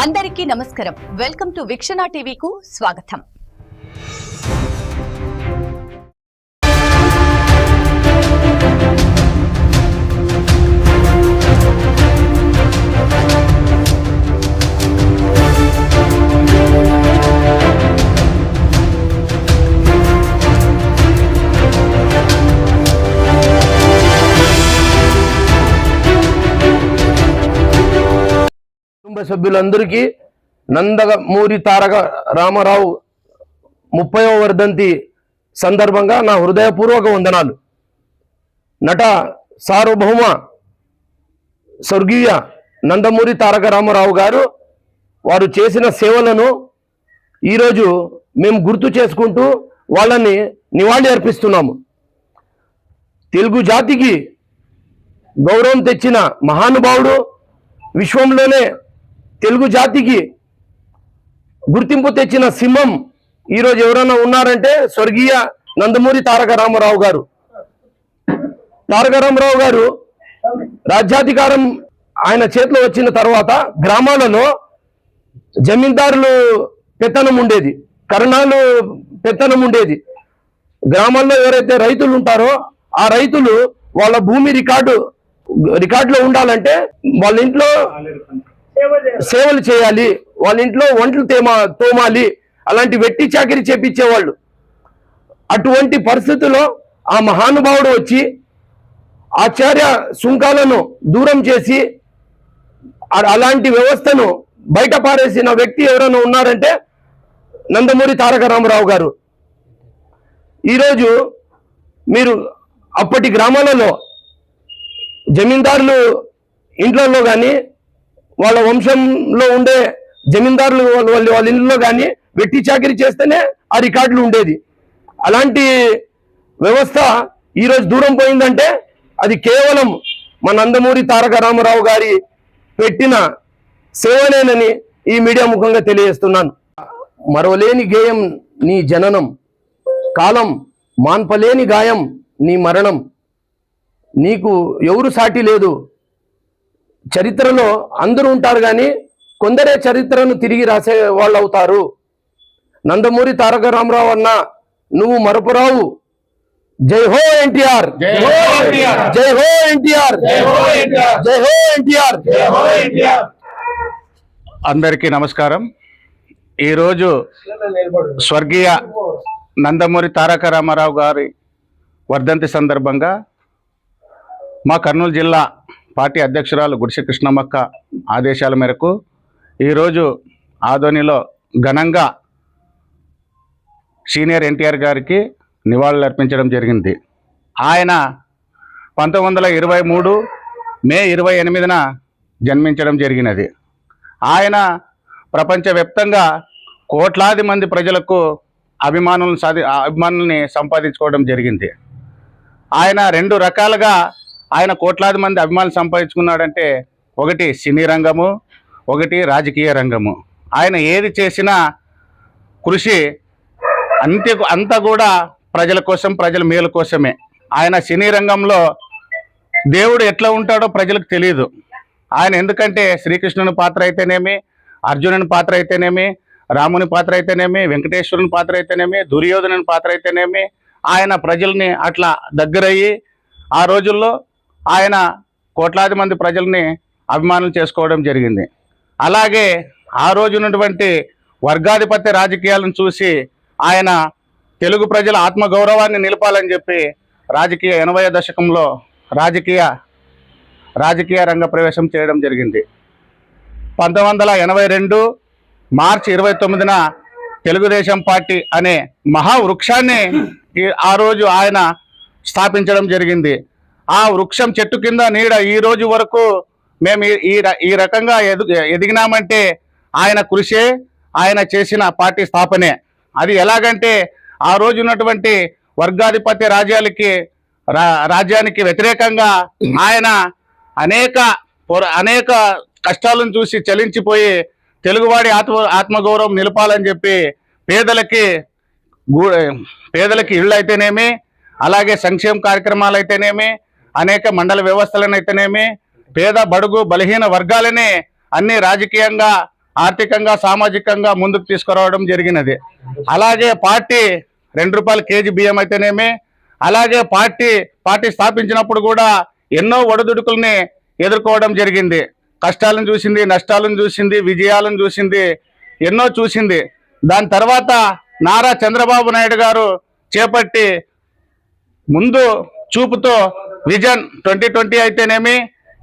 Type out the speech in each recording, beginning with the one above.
అందరికీ నమస్కారం. Welcome to వీక్షణ టీవీకు స్వాగతం. కుటుంబ సభ్యులందరికీ నందమూరి తారక రామారావు 30వ వర్ధంతి సందర్భంగా నా హృదయపూర్వక వందనాలు. నట సార్వభౌమ స్వర్గీయ నందమూరి తారక రామారావు గారు వారు చేసిన సేవలను ఈరోజు మేము గుర్తు చేసుకుంటూ వాళ్ళని నివాళి అర్పిస్తున్నాము. తెలుగు జాతికి గౌరవం తెచ్చిన మహానుభావుడు, విశ్వంలోనే తెలుగు జాతికి గుర్తింపు తెచ్చిన సింహం ఈరోజు ఎవరైనా ఉన్నారంటే స్వర్గీయ నందమూరి తారక రామారావు గారు. తారక రామారావు గారు రాజ్యాధికారం ఆయన చేతిలో వచ్చిన తర్వాత గ్రామాలలో జమీందారులు పెత్తనం ఉండేది, కరణాలు పెత్తనం ఉండేది. గ్రామాల్లో ఎవరైతే రైతులు ఉంటారో ఆ రైతులు వాళ్ళ భూమి రికార్డులో ఉండాలంటే వాళ్ళ ఇంట్లో సేవలు చేయాలి, వాళ్ళ ఇంట్లో వంటలు తోమాలి, అలాంటి వెట్టి చాకిరి చేపించేవాళ్ళు. అటువంటి పరిస్థితుల్లో ఆ మహానుభావుడు వచ్చి ఆచార్య సుంకాలను దూరం చేసి అలాంటి వ్యవస్థను బయట పారేసిన వ్యక్తి ఎవరైనా ఉన్నారంటే నందమూరి తారక రామారావు గారు. ఈరోజు మీరు అప్పటి గ్రామాలలో జమీందారులు ఇంట్లో కానీ వాళ్ళ వంశంలో ఉండే జమీందారులు వాళ్ళ ఇళ్ళలో కానీ వెట్టి చాకిరి చేస్తేనే ఆ రికార్డులు ఉండేది. అలాంటి వ్యవస్థ ఈరోజు దూరం పోయిందంటే అది కేవలం మా నందమూరి తారక రామారావు గారి పెట్టిన సేవనేనని ఈ మీడియా ముఖంగా తెలియజేస్తున్నాను. మరవలేని గేయం నీ జననం, కాలం మాన్పలేని గాయం నీ మరణం, నీకు ఎవరు సాటి లేదు. చరిత్రలో అందరూ ఉంటారు కానీ కొందరే చరిత్రను తిరిగి రాసే వాళ్ళు అవుతారు. నందమూరి తారక రామారావు అన్న నువ్వు మరపురావు. జై హో ఎన్టీఆర్, జై హో ఎన్టీఆర్, జై హో ఎన్టీఆర్, జై హో ఎన్టీఆర్. అందరికీ నమస్కారం. ఈరోజు స్వర్గీయ నందమూరి తారక రామారావు గారి వర్ధంతి సందర్భంగా మా కర్నూలు జిల్లా పార్టీ అధ్యక్షురాలు గుడిసె కృష్ణమ్మక్క ఆదేశాల మేరకు ఈరోజు ఆదోనిలో ఘనంగా సీనియర్ ఎన్టీఆర్ గారికి నివాళులు అర్పించడం జరిగింది. ఆయన 1923 మే 28న జన్మించడం జరిగినది. ఆయన ప్రపంచవ్యాప్తంగా కోట్లాది మంది ప్రజలకు అభిమానుల్ని సంపాదించుకోవడం జరిగింది. ఆయన రెండు రకాలుగా ఆయన కోట్లాది మంది అభిమానులు సంపాదించుకున్నాడంటే ఒకటి సినీ రంగము, ఒకటి రాజకీయ రంగము. ఆయన ఏది చేసినా కృషి అంతా కూడా ప్రజల కోసం, ప్రజల మేలు కోసమే. ఆయన సినీ రంగంలో దేవుడు ఎట్లా ఉంటాడో ప్రజలకు తెలియదు. ఆయన ఎందుకంటే శ్రీకృష్ణుని పాత్ర అయితేనేమి, అర్జునుని పాత్ర అయితేనేమి, రాముని పాత్ర అయితేనేమి, వెంకటేశ్వరుని పాత్ర అయితేనేమి, దుర్యోధనుని పాత్ర అయితేనేమి, ఆయన ప్రజల్ని అట్లా దగ్గరయ్యి ఆ రోజుల్లో ఆయన కోట్లాది మంది ప్రజల్ని అభిమానులు చేసుకోవడం జరిగింది. అలాగే ఆ రోజు ఉన్నటువంటి వర్గాధిపత్య రాజకీయాలను చూసి ఆయన తెలుగు ప్రజల ఆత్మగౌరవాన్ని నిలపాలని చెప్పి 80వ దశకంలో రాజకీయ రంగ ప్రవేశం చేయడం జరిగింది. 1982 మార్చి 29న తెలుగుదేశం పార్టీ అనే మహావృక్షాన్ని ఆ రోజు ఆయన స్థాపించడం జరిగింది. ఆ వృక్షం చెట్టు కింద నీడ ఈ రోజు వరకు మేము ఈ రకంగా ఎదిగినామంటే ఆయన కృషే, ఆయన చేసిన పార్టీ స్థాపనే. అది ఎలాగంటే ఆ రోజు ఉన్నటువంటి వర్గాధిపత్య రాజ్యానికి వ్యతిరేకంగా ఆయన అనేక కష్టాలను చూసి చలించిపోయి తెలుగువాడి ఆత్మగౌరవం నిలపాలని చెప్పి పేదలకి ఇళ్ళు అయితేనేమి, అలాగే సంక్షేమ కార్యక్రమాలు అయితేనేమి, అనేక మండల వ్యవస్థలను అయితేనేమి, పేద బడుగు బలహీన వర్గాలని అన్ని రాజకీయంగా ఆర్థికంగా సామాజికంగా ముందుకు తీసుకురావడం జరిగినది. అలాగే పార్టీ ₹2 కేజీ బియ్యం అయితేనేమి, అలాగే పార్టీ స్థాపించినప్పుడు కూడా ఎన్నో ఒడిదుడుకుల్ని ఎదుర్కోవడం జరిగింది. కష్టాలను చూసింది, నష్టాలను చూసింది, విజయాలను చూసింది, ఎన్నో చూసింది. దాని తర్వాత నారా చంద్రబాబు నాయుడు గారు చేపట్టి ముందు చూపుతో విజన్ 2020 అయితేనేమి,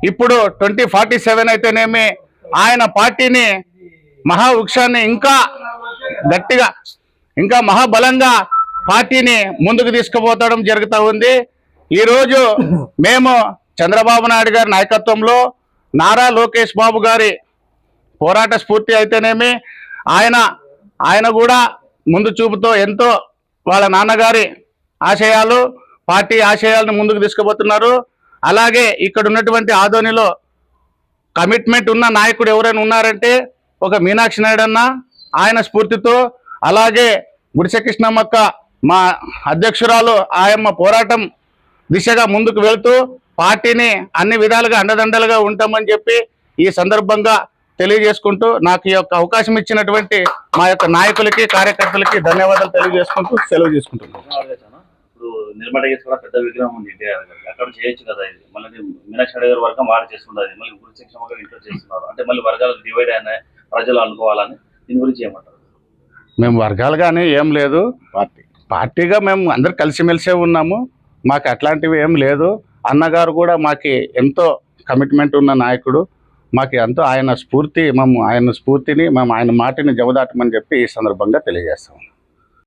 ఇప్పుడు 2047 అయితేనేమి, ఆయన పార్టీని మహావృక్షాన్ని ఇంకా గట్టిగా, ఇంకా మహాబలంగా పార్టీని ముందుకు తీసుకుపోతడం జరుగుతూ ఉంది. ఈరోజు మేము చంద్రబాబు నాయుడు గారి నాయకత్వంలో నారా లోకేష్ బాబు గారి పోరాట స్ఫూర్తి అయితేనేమి, ఆయన కూడా ముందు చూపుతో ఎంతో వాళ్ళ నాన్నగారి ఆశయాలు, పార్టీ ఆశయాలను ముందుకు తీసుకుపోతున్నారు. అలాగే ఇక్కడ ఉన్నటువంటి ఆదోనిలో కమిట్మెంట్ ఉన్న నాయకుడు ఎవరైనా ఉన్నారంటే ఒక మీనాక్షి నాయుడు అన్న, ఆయన స్ఫూర్తితో, అలాగే గుడిసె కృష్ణమ్మక్క మా అధ్యక్షురాలు, ఆయమ్మ పోరాటం దిశగా ముందుకు వెళ్తూ పార్టీని అన్ని విధాలుగా అండదండలుగా ఉంటామని చెప్పి ఈ సందర్భంగా తెలియజేసుకుంటూ, నాకు ఈ యొక్క అవకాశం ఇచ్చినటువంటి మా యొక్క నాయకులకి, కార్యకర్తలకి ధన్యవాదాలు తెలియజేసుకుంటూ సెలవు చేసుకుంటున్నాను. ఇప్పుడు నిర్మటేశ్వర కూడా పెద్ద విగ్రహం ఉంది ఎన్టీఆర్ గారికి, అక్కడ చేయొచ్చు కదా. ఇది మళ్ళీ మీనాక్షి నాయుడు గారి వర్గం వాడు చేస్తున్నారు, మళ్ళీ గురించి ఇంట్లో చేస్తున్నారు అంటే మళ్ళీ వర్గాలు డివైడ్ అయినాయి ప్రజలు అనుకోవాలని, దీని గురించి ఏమంటారు? మేము వర్గాలుగానే ఏం లేదు, పార్టీగా మేము అందరు కలిసిమెలిసే ఉన్నాము. మాకు అట్లాంటివి ఏం లేదు. అన్నగారు కూడా మాకు ఎంతో కమిట్మెంట్ ఉన్న నాయకుడు. మాకు ఎంతో ఆయన స్ఫూర్తిని మేము ఆయన మాటని జవదాటమని చెప్పి ఈ సందర్భంగా తెలియజేస్తాము.